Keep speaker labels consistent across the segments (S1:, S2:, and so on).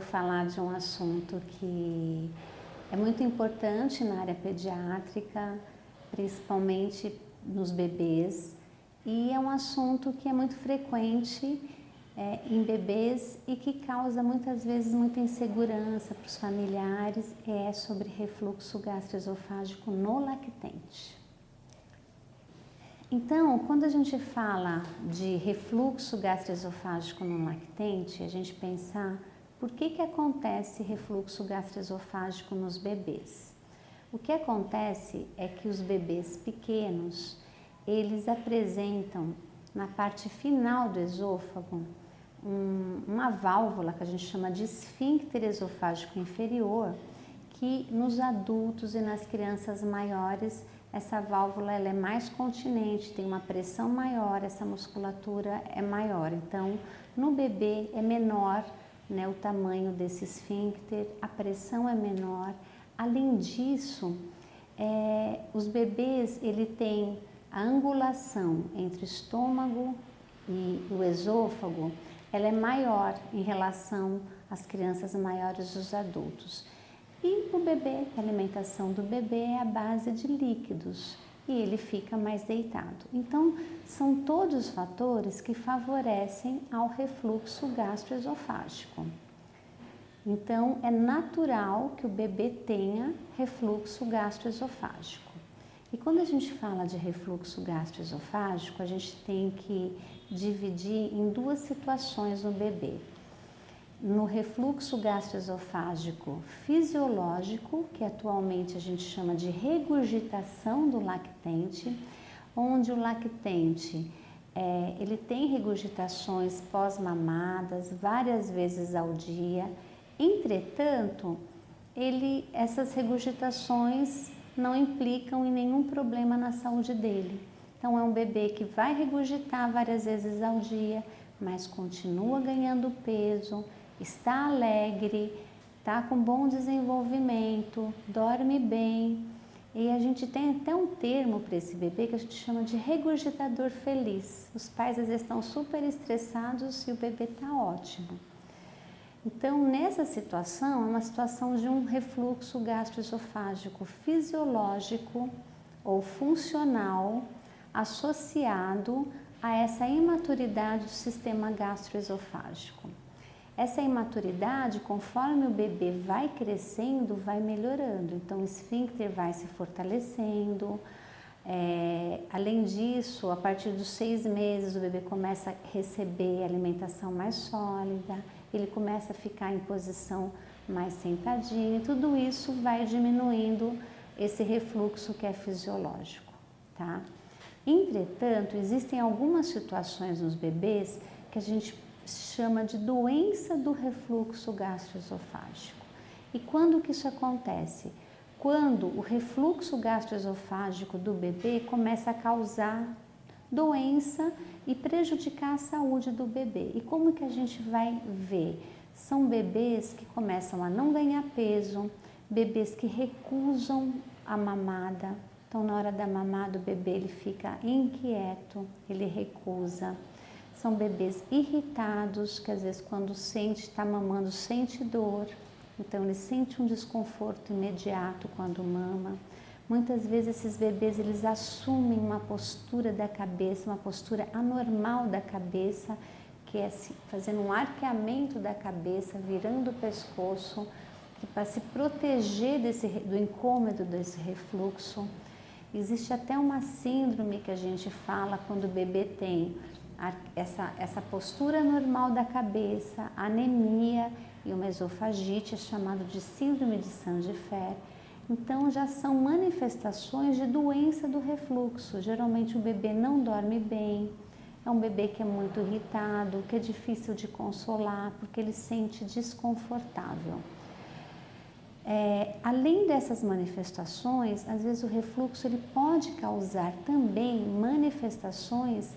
S1: falar de um assunto que é muito importante na área pediátrica, principalmente nos bebês, e é um assunto que é muito frequente em bebês e que causa muitas vezes muita insegurança para os familiares, é sobre refluxo gastroesofágico no lactente. Então, quando a gente fala de refluxo gastroesofágico no lactente, a gente pensa por que acontece refluxo gastroesofágico nos bebês. O que acontece é que os bebês pequenos, eles apresentam na parte final do esôfago uma válvula que a gente chama de esfíncter esofágico inferior, que nos adultos e nas crianças maiores essa válvula ela é mais continente, tem uma pressão maior, essa musculatura é maior. Então, no bebê é menor, né, o tamanho desse esfíncter, a pressão é menor. Além disso, os bebês ele tem a angulação entre o estômago e o esôfago, ela é maior em relação às crianças maiores e os adultos. E o bebê, a alimentação do bebê é a base de líquidos e ele fica mais deitado. Então, são todos fatores que favorecem ao refluxo gastroesofágico. Então, é natural que o bebê tenha refluxo gastroesofágico. E quando a gente fala de refluxo gastroesofágico, a gente tem que dividir em duas situações no bebê. No refluxo gastroesofágico fisiológico, que atualmente a gente chama de regurgitação do lactente, onde o lactente ele tem regurgitações pós-mamadas várias vezes ao dia. Entretanto, essas regurgitações não implicam em nenhum problema na saúde dele. Então, é um bebê que vai regurgitar várias vezes ao dia, mas continua ganhando peso, está alegre, está com bom desenvolvimento, dorme bem. E a gente tem até um termo para esse bebê que a gente chama de regurgitador feliz. Os pais às vezes estão super estressados e o bebê está ótimo. Então, nessa situação, é uma situação de um refluxo gastroesofágico fisiológico ou funcional associado a essa imaturidade do sistema gastroesofágico. Essa imaturidade, conforme o bebê vai crescendo, vai melhorando. Então, o esfíncter vai se fortalecendo. Além disso, a partir dos 6 meses, o bebê começa a receber alimentação mais sólida, ele começa a ficar em posição mais sentadinho, e tudo isso vai diminuindo esse refluxo que é fisiológico, tá? Entretanto, existem algumas situações nos bebês que a gente chama de doença do refluxo gastroesofágico. E quando que isso acontece? Quando o refluxo gastroesofágico do bebê começa a causar doença e prejudicar a saúde do bebê. E como que a gente vai ver? São bebês que começam a não ganhar peso, bebês que recusam a mamada. Então, na hora da mamada, o bebê ele fica inquieto, ele recusa. São bebês irritados, que às vezes quando está mamando, sente dor. Então, ele sente um desconforto imediato quando mama. Muitas vezes esses bebês, eles assumem uma postura da cabeça, uma postura anormal da cabeça, que é fazendo um arqueamento da cabeça, virando o pescoço, para se proteger do incômodo desse refluxo. Existe até uma síndrome que a gente fala quando o bebê tem essa postura normal da cabeça, anemia e uma esofagite, é chamado de síndrome de Saint-Geffer. Então, já são manifestações de doença do refluxo. Geralmente o bebê não dorme bem, é um bebê que é muito irritado, que é difícil de consolar, porque ele se sente desconfortável. Além dessas manifestações, às vezes o refluxo ele pode causar também manifestações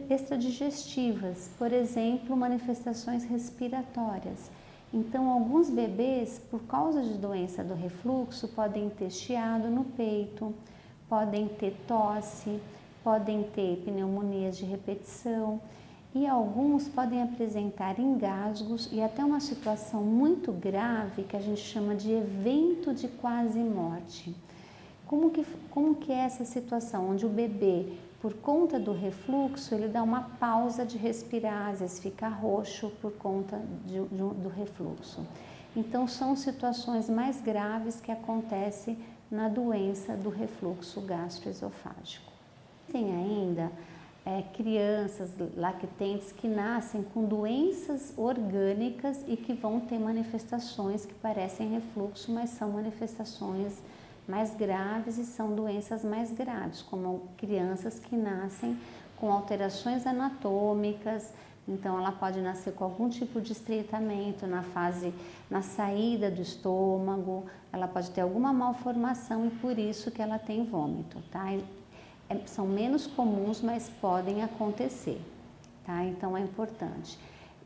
S1: extradigestivas, por exemplo, manifestações respiratórias. Então, alguns bebês, por causa de doença do refluxo, podem ter chiado no peito, podem ter tosse, podem ter pneumonias de repetição. E alguns podem apresentar engasgos e até uma situação muito grave que a gente chama de evento de quase morte. Como que é essa situação? Onde o bebê, por conta do refluxo, ele dá uma pausa de respirar, às vezes fica roxo por conta do refluxo. Então, são situações mais graves que acontecem na doença do refluxo gastroesofágico. Tem ainda crianças lactentes que nascem com doenças orgânicas e que vão ter manifestações que parecem refluxo, mas são manifestações mais graves e são doenças mais graves, como crianças que nascem com alterações anatômicas. Então, ela pode nascer com algum tipo de estreitamento na saída do estômago, ela pode ter alguma malformação e por isso que ela tem vômito, tá? São menos comuns, mas podem acontecer, tá? Então é importante.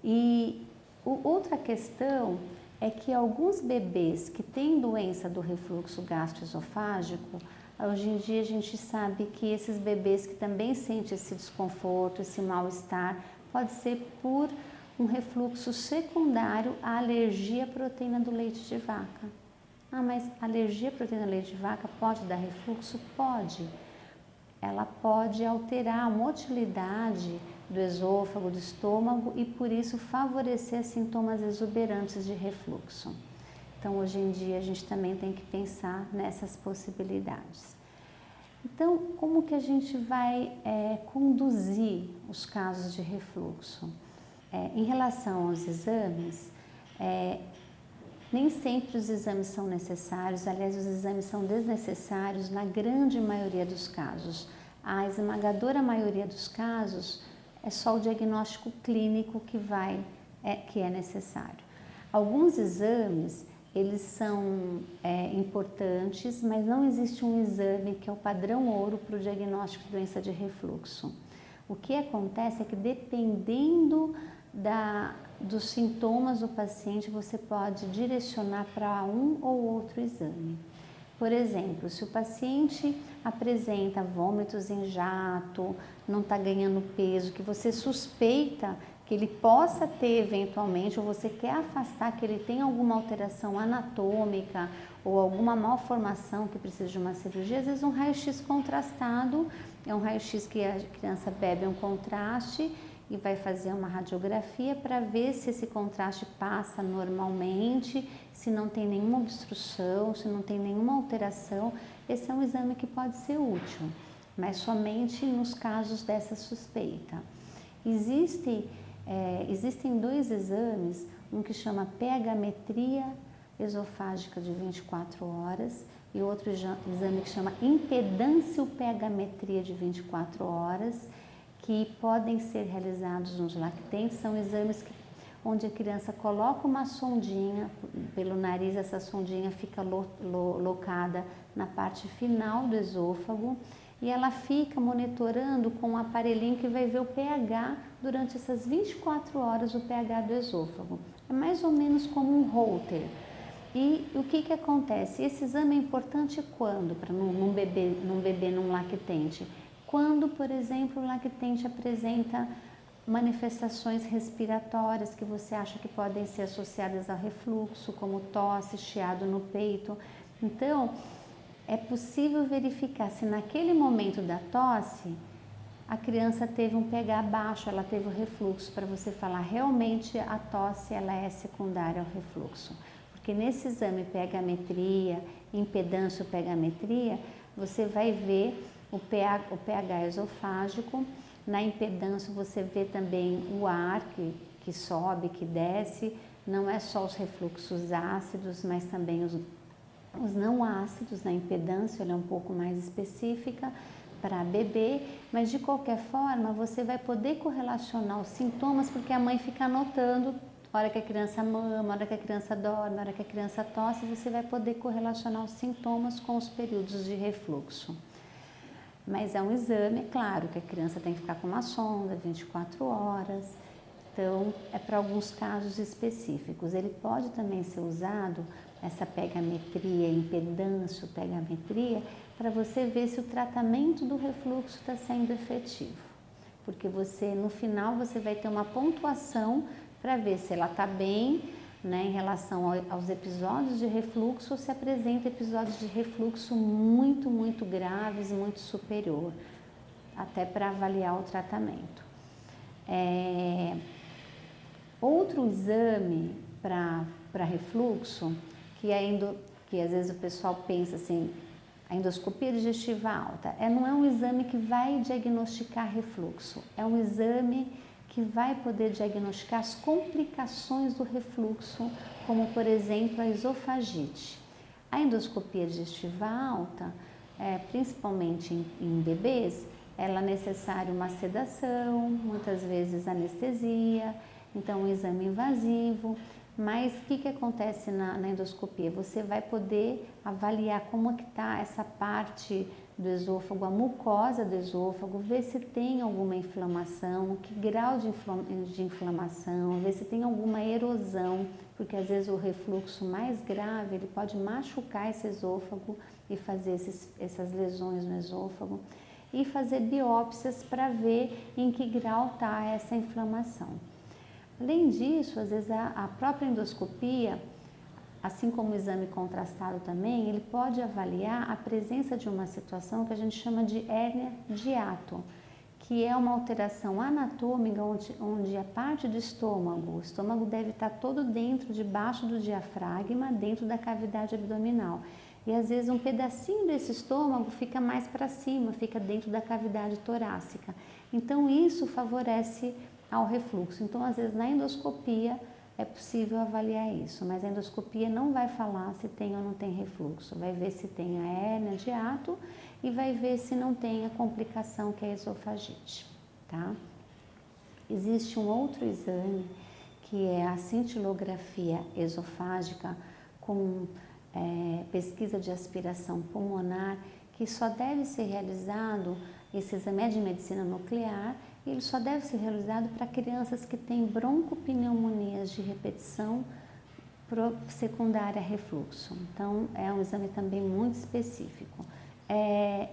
S1: E outra questão é que alguns bebês que têm doença do refluxo gastroesofágico, hoje em dia a gente sabe que esses bebês que também sentem esse desconforto, esse mal-estar, pode ser por um refluxo secundário à alergia à proteína do leite de vaca. Ah, mas alergia à proteína do leite de vaca pode dar refluxo? Pode. Ela pode alterar a motilidade do esôfago, do estômago e por isso favorecer sintomas exuberantes de refluxo. Então, hoje em dia a gente também tem que pensar nessas possibilidades. Então, como que a gente vai conduzir os casos de refluxo? Em relação aos exames, nem sempre os exames são necessários, aliás, os exames são desnecessários na grande maioria dos casos. A esmagadora maioria dos casos é só o diagnóstico clínico que é necessário. Alguns exames, eles são importantes, mas não existe um exame que é o padrão ouro para o diagnóstico de doença de refluxo. O que acontece é que dependendo dos sintomas do paciente, você pode direcionar para um ou outro exame. Por exemplo, se o paciente apresenta vômitos em jato, não está ganhando peso, que você suspeita que ele possa ter eventualmente, ou você quer afastar que ele tenha alguma alteração anatômica ou alguma malformação que precisa de uma cirurgia, às vezes um raio-x contrastado, é um raio-x que a criança bebe um contraste e vai fazer uma radiografia para ver se esse contraste passa normalmente, se não tem nenhuma obstrução, se não tem nenhuma alteração. Esse é um exame que pode ser útil, mas somente nos casos dessa suspeita. Existem 2 exames, um que chama pH-metria esofágica de 24 horas e outro exame que chama impedância-pH-metria de 24 horas, que podem ser realizados nos lactentes. São exames onde a criança coloca uma sondinha pelo nariz, essa sondinha fica locada na parte final do esôfago e ela fica monitorando com um aparelhinho que vai ver o pH durante essas 24 horas, o pH do esôfago. É mais ou menos como um Holter. E o que acontece? Esse exame é importante quando? Para num bebê, num lactente? Quando, por exemplo, o lactente apresenta manifestações respiratórias que você acha que podem ser associadas ao refluxo, como tosse, chiado no peito. Então, é possível verificar se naquele momento da tosse a criança teve um pH baixo, ela teve o refluxo, para você falar realmente a tosse ela é secundária ao refluxo. Porque nesse exame pH-metria, impedância pH-metria, você vai ver o pH esofágico. Na impedância você vê também o ar que sobe, que desce, não é só os refluxos ácidos, mas também os não ácidos. Na impedância ela é um pouco mais específica para bebê, mas de qualquer forma você vai poder correlacionar os sintomas, porque a mãe fica anotando a hora que a criança mama, a hora que a criança dorme, a hora que a criança tosse, você vai poder correlacionar os sintomas com os períodos de refluxo. Mas é um exame, é claro, que a criança tem que ficar com uma sonda 24 horas, então é para alguns casos específicos. Ele pode também ser usado, essa pH-metria, impedância, pH-metria, para você ver se o tratamento do refluxo está sendo efetivo. porque no final você vai ter uma pontuação para ver se ela está bem, né, em relação aos episódios de refluxo, ou se apresenta episódios de refluxo muito, muito graves, muito superior, até para avaliar o tratamento. Outro exame para refluxo, que às vezes o pessoal pensa assim, a endoscopia digestiva alta, não é um exame que vai diagnosticar refluxo, é um exame que vai poder diagnosticar as complicações do refluxo, como por exemplo a esofagite. A endoscopia digestiva alta, principalmente em bebês, ela é necessária uma sedação, muitas vezes anestesia, então um exame invasivo. Mas o que acontece na endoscopia? Você vai poder avaliar como que está essa parte do esôfago, a mucosa do esôfago, ver se tem alguma inflamação, que grau de inflamação, ver se tem alguma erosão, porque às vezes o refluxo mais grave, ele pode machucar esse esôfago e fazer essas lesões no esôfago, e fazer biópsias para ver em que grau está essa inflamação. Além disso, às vezes a própria endoscopia, assim como o exame contrastado também, ele pode avaliar a presença de uma situação que a gente chama de hérnia de hiato, que é uma alteração anatômica onde a parte do estômago, o estômago deve estar todo dentro, debaixo do diafragma, dentro da cavidade abdominal. E às vezes um pedacinho desse estômago fica mais para cima, fica dentro da cavidade torácica. Então isso favorece ao refluxo. Então, às vezes, na endoscopia é possível avaliar isso, mas a endoscopia não vai falar se tem ou não tem refluxo, vai ver se tem a hérnia de hiato e vai ver se não tem a complicação que é a esofagite, tá? Existe um outro exame que é a cintilografia esofágica com pesquisa de aspiração pulmonar, que só deve ser realizado, esse exame é de medicina nuclear, ele só deve ser realizado para crianças que têm broncopneumonias de repetição secundária a refluxo. Então, é um exame também muito específico.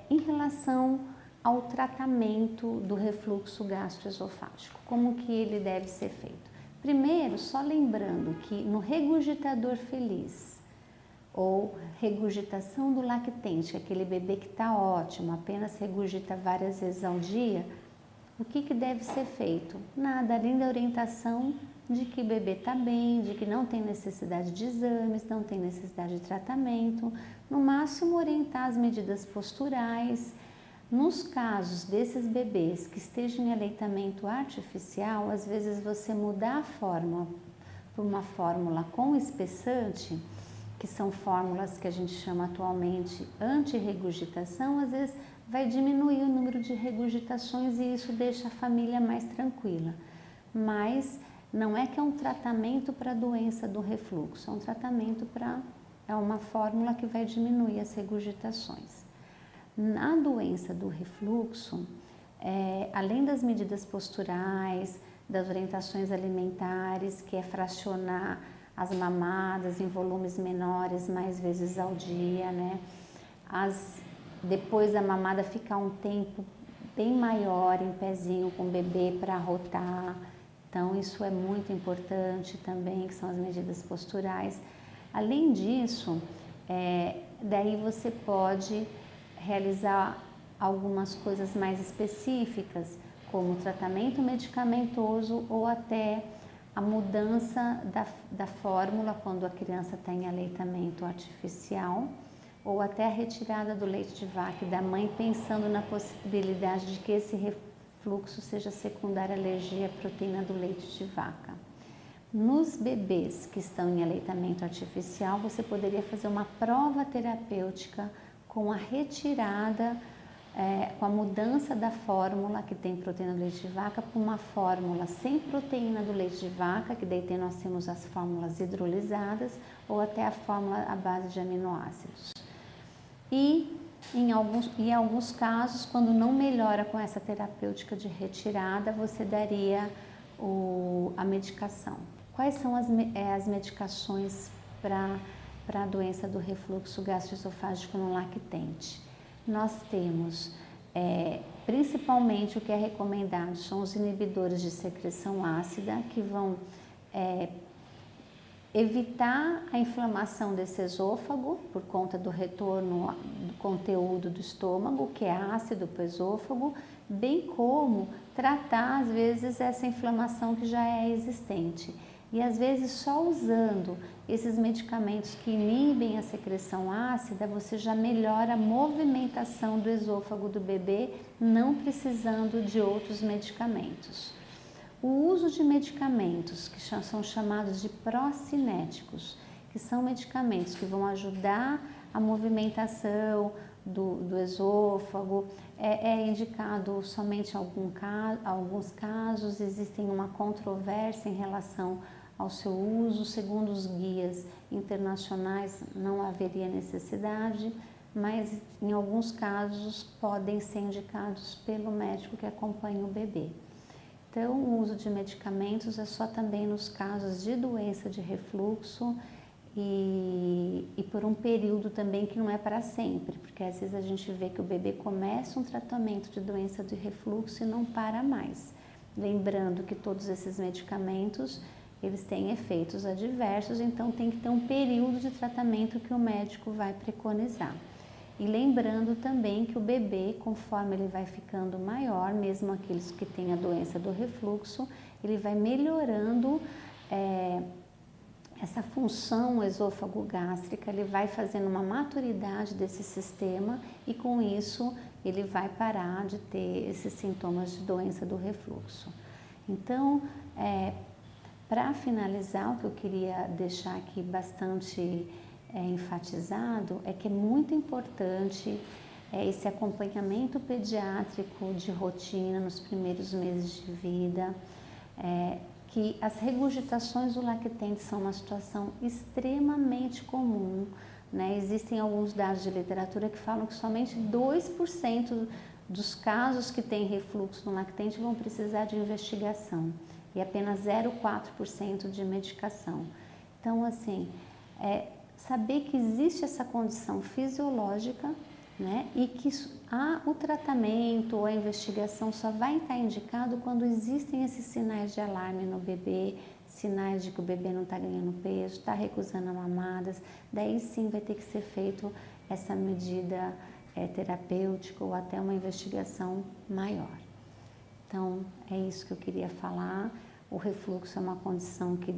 S1: Em relação ao tratamento do refluxo gastroesofágico, como que ele deve ser feito? Primeiro, só lembrando que no regurgitador feliz, ou regurgitação do lactente, aquele bebê que está ótimo, apenas regurgita várias vezes ao dia, o que deve ser feito? Nada, além da orientação de que o bebê está bem, de que não tem necessidade de exames, não tem necessidade de tratamento, no máximo orientar as medidas posturais. Nos casos desses bebês que estejam em aleitamento artificial, às vezes você mudar a fórmula para uma fórmula com espessante, que são fórmulas que a gente chama atualmente anti-regurgitação, às vezes vai diminuir o número de regurgitações e isso deixa a família mais tranquila. Mas não é que é um tratamento para a doença do refluxo, é um tratamento é uma fórmula que vai diminuir as regurgitações. Na doença do refluxo, além das medidas posturais, das orientações alimentares, que é fracionar as mamadas em volumes menores, mais vezes ao dia, né? Depois da mamada ficar um tempo bem maior em pezinho com o bebê para arrotar. Então, isso é muito importante também, que são as medidas posturais. Além disso, daí você pode realizar algumas coisas mais específicas, como tratamento medicamentoso ou até a mudança da fórmula quando a criança está em aleitamento artificial, ou até a retirada do leite de vaca e da mãe, pensando na possibilidade de que esse refluxo seja secundário à alergia à proteína do leite de vaca. Nos bebês que estão em aleitamento artificial, você poderia fazer uma prova terapêutica com a retirada, com a mudança da fórmula que tem proteína do leite de vaca para uma fórmula sem proteína do leite de vaca, que daí nós temos as fórmulas hidrolisadas, ou até a fórmula à base de aminoácidos. E em alguns casos, quando não melhora com essa terapêutica de retirada, você daria a medicação. Quais são as medicações para a doença do refluxo gastroesofágico no lactente? Nós temos Principalmente o que é recomendado são os inibidores de secreção ácida, que vão evitar a inflamação desse esôfago, por conta do retorno do conteúdo do estômago, que é ácido para o esôfago, bem como tratar, às vezes, essa inflamação que já é existente. E, às vezes, só usando esses medicamentos que inibem a secreção ácida, você já melhora a movimentação do esôfago do bebê, não precisando de outros medicamentos. O uso de medicamentos que são chamados de procinéticos, que são medicamentos que vão ajudar a movimentação do esôfago, é indicado somente em alguns casos, existem uma controvérsia em relação ao seu uso, segundo os guias internacionais não haveria necessidade, mas em alguns casos podem ser indicados pelo médico que acompanha o bebê. Então, o uso de medicamentos é só também nos casos de doença de refluxo e por um período também que não é para sempre, porque às vezes a gente vê que o bebê começa um tratamento de doença de refluxo e não para mais. Lembrando que todos esses medicamentos, eles têm efeitos adversos, então tem que ter um período de tratamento que o médico vai preconizar. E lembrando também que o bebê, conforme ele vai ficando maior, mesmo aqueles que têm a doença do refluxo, ele vai melhorando essa função esôfago-gástrica, ele vai fazendo uma maturidade desse sistema e com isso ele vai parar de ter esses sintomas de doença do refluxo. Então, para finalizar, o que eu queria deixar aqui bastante enfatizado é que é muito importante esse acompanhamento pediátrico de rotina nos primeiros meses de vida, que as regurgitações do lactente são uma situação extremamente comum, né? Existem alguns dados de literatura que falam que somente 2% dos casos que têm refluxo no lactente vão precisar de investigação e apenas 0,4% de medicação. Então, assim, saber que existe essa condição fisiológica, né, e que o tratamento ou a investigação só vai estar indicado quando existem esses sinais de alarme no bebê, sinais de que o bebê não está ganhando peso, está recusando a mamadas, daí sim vai ter que ser feito essa medida terapêutica ou até uma investigação maior. Então, é isso que eu queria falar. O refluxo é uma condição que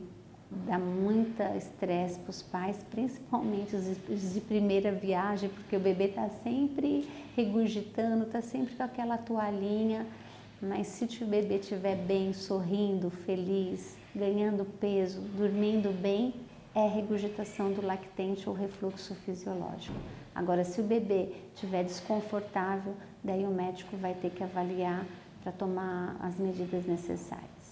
S1: dá muita estresse para os pais, principalmente os de primeira viagem, porque o bebê está sempre regurgitando, está sempre com aquela toalhinha, mas se o bebê estiver bem, sorrindo, feliz, ganhando peso, dormindo bem, é regurgitação do lactente ou refluxo fisiológico. Agora, se o bebê estiver desconfortável, daí o médico vai ter que avaliar para tomar as medidas necessárias.